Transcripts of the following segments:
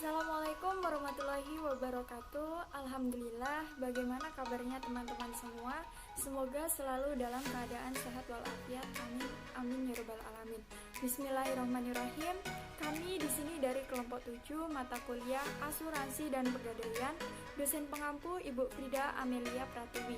Assalamualaikum warahmatullahi wabarakatuh. Alhamdulillah, bagaimana kabarnya teman-teman semua? Semoga selalu dalam keadaan sehat walafiat. Amin. Amin ya rabbal alamin. Bismillahirrahmanirrahim. Kami di sini dari kelompok 7 mata kuliah Asuransi dan Pegadaian, dosen pengampu Ibu Frida Amelia Pratiwi.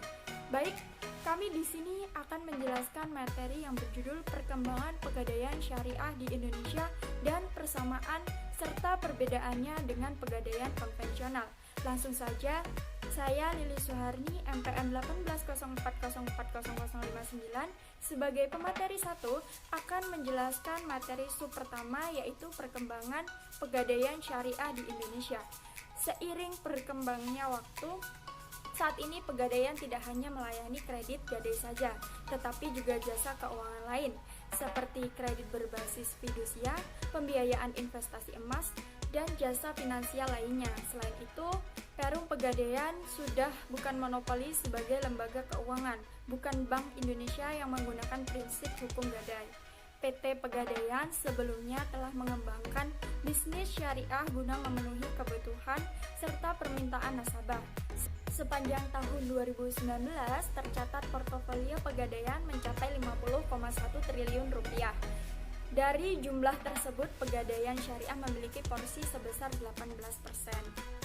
Baik, kami di sini akan menjelaskan materi yang berjudul Perkembangan Pegadaian Syariah di Indonesia dan persamaan serta perbedaannya dengan pegadaian konvensional. Langsung saja, saya Lili Suharni, MPM 1804040059 sebagai pemateri 1 akan menjelaskan materi sub pertama, yaitu perkembangan pegadaian syariah di Indonesia. Seiring berkembangnya waktu, saat ini pegadaian tidak hanya melayani kredit gadai saja, tetapi juga jasa keuangan lain, seperti kredit berbasis fidusia, pembiayaan investasi emas, dan jasa finansial lainnya. Selain itu, Perum Pegadaian sudah bukan monopoli sebagai lembaga keuangan, bukan Bank Indonesia yang menggunakan prinsip hukum gadai. PT Pegadaian sebelumnya telah mengembangkan bisnis syariah guna memenuhi kebutuhan serta permintaan nasabah. Sepanjang tahun 2019, tercatat portofolio Pegadaian mencapai 50,1 triliun rupiah. Dari jumlah tersebut, Pegadaian Syariah memiliki porsi sebesar 18%.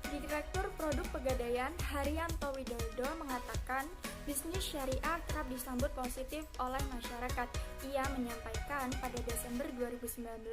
Direktur Produk Pegadaian Haryanto Widodo mengatakan, bisnis syariah kerap disambut positif oleh masyarakat. Ia menyampaikan pada Desember 2019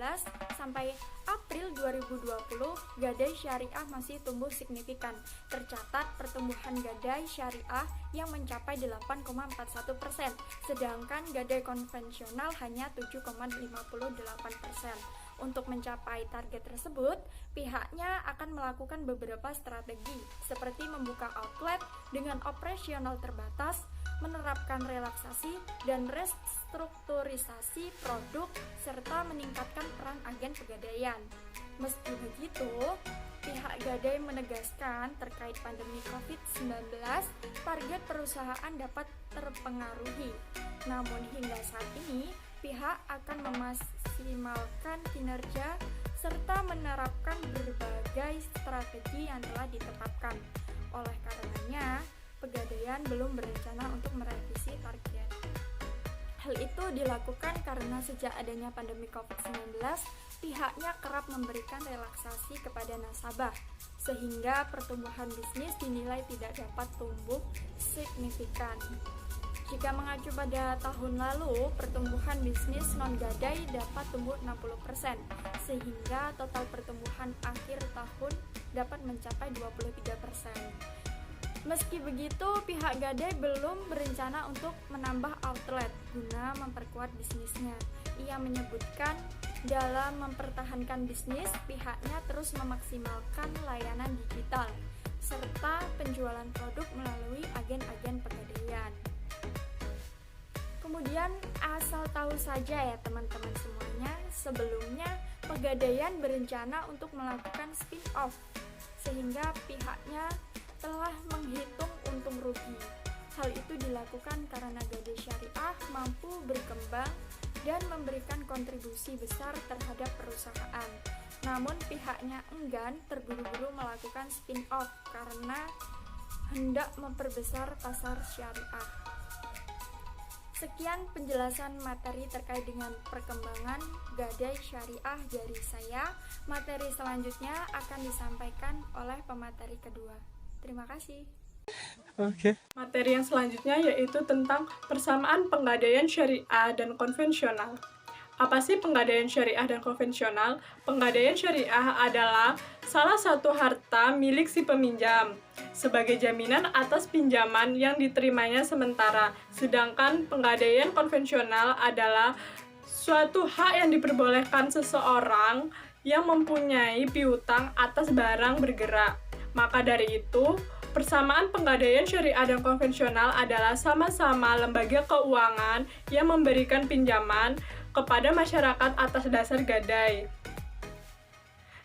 sampai April 2020, gadai syariah masih tumbuh signifikan. Tercatat pertumbuhan gadai syariah yang mencapai 8,41%, sedangkan gadai konvensional hanya 7,58%. Untuk mencapai target tersebut, pihaknya akan melakukan beberapa strategi, seperti membuka outlet dengan operasional terbatas, menerapkan relaksasi dan restrukturisasi produk, serta meningkatkan peran agen pegadaian. Meski begitu, pihak gadai menegaskan terkait pandemi COVID-19, target perusahaan dapat terpengaruhi. Namun hingga saat ini, pihak akan memaksimalkan kinerja serta menerapkan berbagai strategi yang telah ditetapkan. Oleh karenanya, Pegadaian belum berencana untuk merevisi target. Hal itu dilakukan karena sejak adanya pandemi COVID-19, pihaknya kerap memberikan relaksasi kepada nasabah, sehingga pertumbuhan bisnis dinilai tidak dapat tumbuh signifikan. Jika mengacu pada tahun lalu, pertumbuhan bisnis non-gadai dapat tumbuh 60%, sehingga total pertumbuhan akhir tahun dapat mencapai 23%. Meski begitu, pihak gadai belum berencana untuk menambah outlet guna memperkuat bisnisnya. Ia menyebutkan, dalam mempertahankan bisnis, pihaknya terus memaksimalkan layanan digital, serta penjualan produk melalui agen-agen pegadaian. Kemudian asal tahu saja ya teman-teman semuanya, sebelumnya Pegadaian berencana untuk melakukan spin-off, sehingga pihaknya telah menghitung untung rugi. Hal itu dilakukan karena gadai syariah mampu berkembang dan memberikan kontribusi besar terhadap perusahaan. Namun pihaknya enggan terburu-buru melakukan spin-off karena hendak memperbesar pasar syariah. Sekian penjelasan materi terkait dengan perkembangan gadai syariah dari saya. Materi selanjutnya akan disampaikan oleh pemateri kedua. Terima kasih. Oke. Materi yang selanjutnya yaitu tentang persamaan pegadaian syariah dan konvensional. Apa sih pegadaian syariah dan konvensional? Pegadaian syariah adalah salah satu harta milik si peminjam sebagai jaminan atas pinjaman yang diterimanya sementara. Sedangkan pegadaian konvensional adalah suatu hak yang diperbolehkan seseorang yang mempunyai piutang atas barang bergerak. Maka dari itu, persamaan pegadaian syariah dan konvensional adalah sama-sama lembaga keuangan yang memberikan pinjaman kepada masyarakat atas dasar gadai.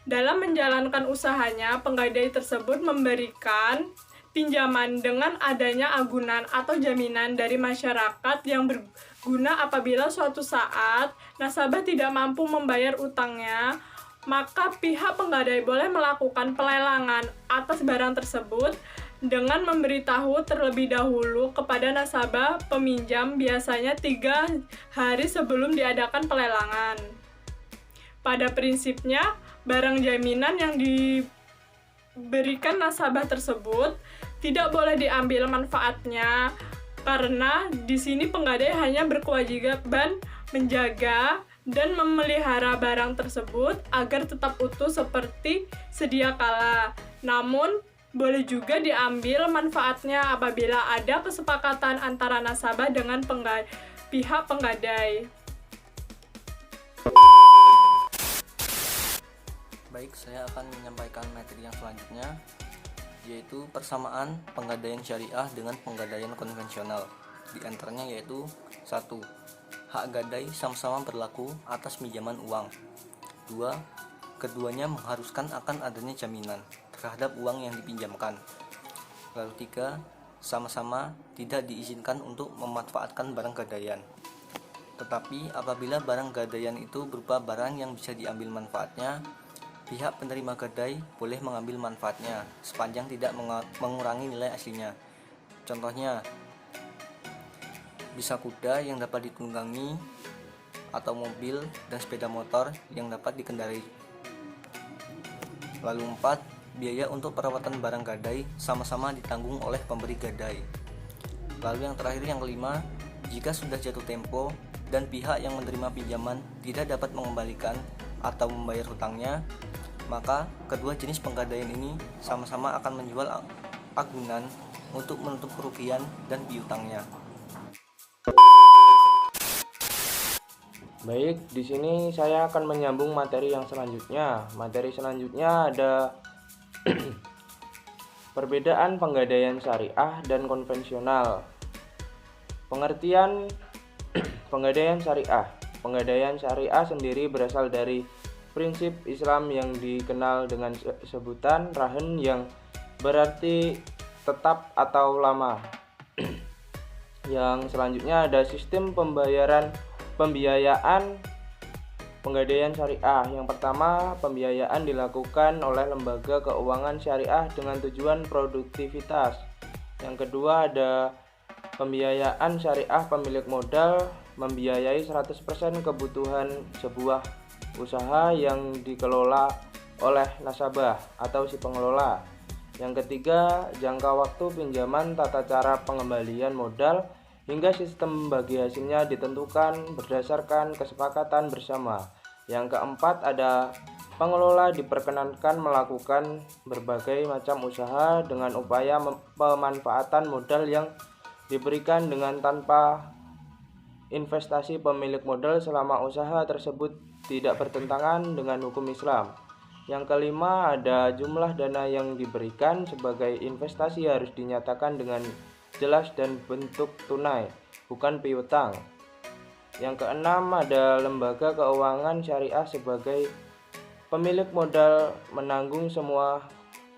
Dalam menjalankan usahanya, penggadai tersebut memberikan pinjaman dengan adanya agunan atau jaminan dari masyarakat yang berguna apabila suatu saat nasabah tidak mampu membayar utangnya maka pihak penggadai boleh melakukan pelelangan atas barang tersebut dengan memberitahu terlebih dahulu kepada nasabah peminjam, biasanya 3 hari sebelum diadakan pelelangan. Pada prinsipnya, barang jaminan yang diberikan nasabah tersebut tidak boleh diambil manfaatnya, karena di sini penggadai hanya berkewajiban menjaga dan memelihara barang tersebut agar tetap utuh seperti sedia kala. Namun, boleh juga diambil manfaatnya apabila ada kesepakatan antara nasabah dengan pihak penggadai. Baik, saya akan menyampaikan materi yang selanjutnya, yaitu persamaan penggadaian syariah dengan penggadaian konvensional. Di antaranya yaitu 1. Hak gadai sama-sama berlaku atas pinjaman uang. 2. Keduanya mengharuskan akan adanya jaminan terhadap uang yang dipinjamkan. Lalu 3. Sama-sama tidak diizinkan untuk memanfaatkan barang gadaian. Tetapi apabila barang gadaian itu berupa barang yang bisa diambil manfaatnya, pihak penerima gadai boleh mengambil manfaatnya sepanjang tidak mengurangi nilai aslinya. Contohnya, bisa kuda yang dapat ditunggangi, atau mobil dan sepeda motor yang dapat dikendarai. Lalu 4. Biaya untuk perawatan barang gadai sama-sama ditanggung oleh pemberi gadai. Lalu yang terakhir, yang kelima, jika sudah jatuh tempo dan pihak yang menerima pinjaman tidak dapat mengembalikan atau membayar hutangnya, maka kedua jenis penggadaian ini sama-sama akan menjual agunan untuk menutup kerugian dan piutangnya. Baik, di sini saya akan menyambung materi yang selanjutnya. Materi selanjutnya ada perbedaan penggadaian syariah dan konvensional. Pengertian penggadaian syariah. Penggadaian syariah sendiri berasal dari prinsip Islam yang dikenal dengan sebutan rahan, yang berarti tetap atau lama. Yang selanjutnya ada sistem pembiayaan penggadaian syariah. Yang pertama, pembiayaan dilakukan oleh lembaga keuangan syariah dengan tujuan produktivitas. Yang kedua ada pembiayaan syariah pemilik modal, membiayai 100% kebutuhan sebuah usaha yang dikelola oleh nasabah atau si pengelola. Yang ketiga, jangka waktu pinjaman, tata cara pengembalian modal, hingga sistem bagi hasilnya ditentukan berdasarkan kesepakatan bersama. Yang keempat ada pengelola diperkenankan melakukan berbagai macam usaha dengan upaya pemanfaatan modal yang diberikan dengan tanpa investasi pemilik modal selama usaha tersebut tidak bertentangan dengan hukum Islam. Yang kelima ada jumlah dana yang diberikan sebagai investasi harus dinyatakan dengan jelas dan bentuk tunai, bukan piutang. Yang keenam ada lembaga keuangan syariah sebagai pemilik modal menanggung semua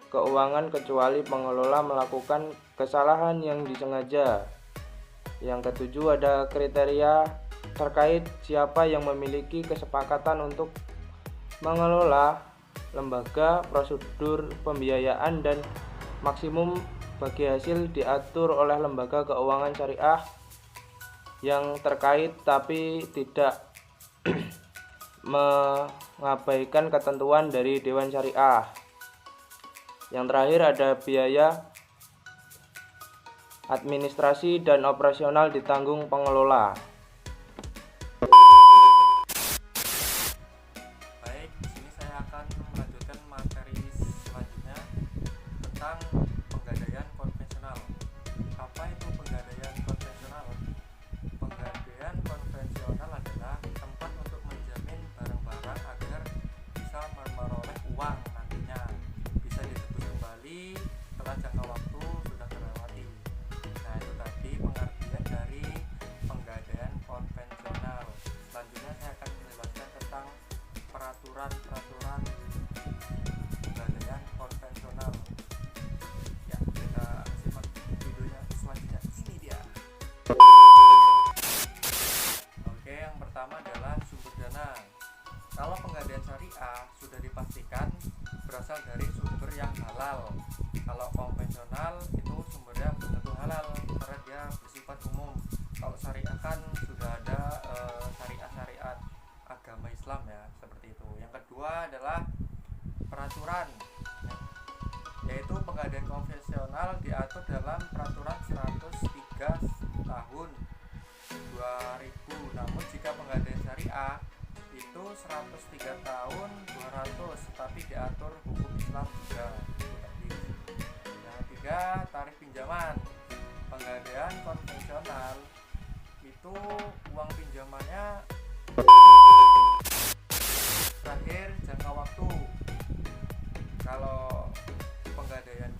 keuangan kecuali pengelola melakukan kesalahan yang disengaja. Yang ketujuh ada kriteria terkait siapa yang memiliki kesepakatan untuk mengelola lembaga, prosedur pembiayaan dan maksimum bagi hasil diatur oleh lembaga keuangan syariah yang terkait, tapi tidak mengabaikan ketentuan dari Dewan Syariah. Yang terakhir ada biaya administrasi dan operasional ditanggung pengelola. Baik, di sini saya akan melanjutkan materi selanjutnya tentang penggadaian konvensional. Apa itu penggadaian konvensional? Penggadaian konvensional adalah tempat untuk menjamin barang-barang agar bisa memperoleh uang nantinya, bisa ditebus kembali setelah jangka waktu sudah terlewati. Nah, itu tadi pengertian dari penggadaian konvensional. Selanjutnya saya akan menjelaskan tentang peraturan penggadaian konvensional. Ya, kita simak videonya selanjutnya. Ini dia. Oke, yang pertama adalah sumber dana. Kalau penggadaian syariah sudah sudah dipastikan berasal dari sumber yang halal. Kalau konvensional itu sumbernya belum tentu halal karena dia bersifat umum. Kalau syariah kan sudah ada syariat agama Islam ya, seperti itu. Yang kedua adalah peraturan, yaitu penggadaian konvensional diatur dalam peraturan 103 tahun 2000. Namun jika penggadaian syariah itu 103 tahun 200, tetapi diatur hukum Islam juga. Yang ketiga, tarif pinjaman. Penggadaian konvensional itu uang pinjamannya terakhir jangka waktu. Kalau penggadaian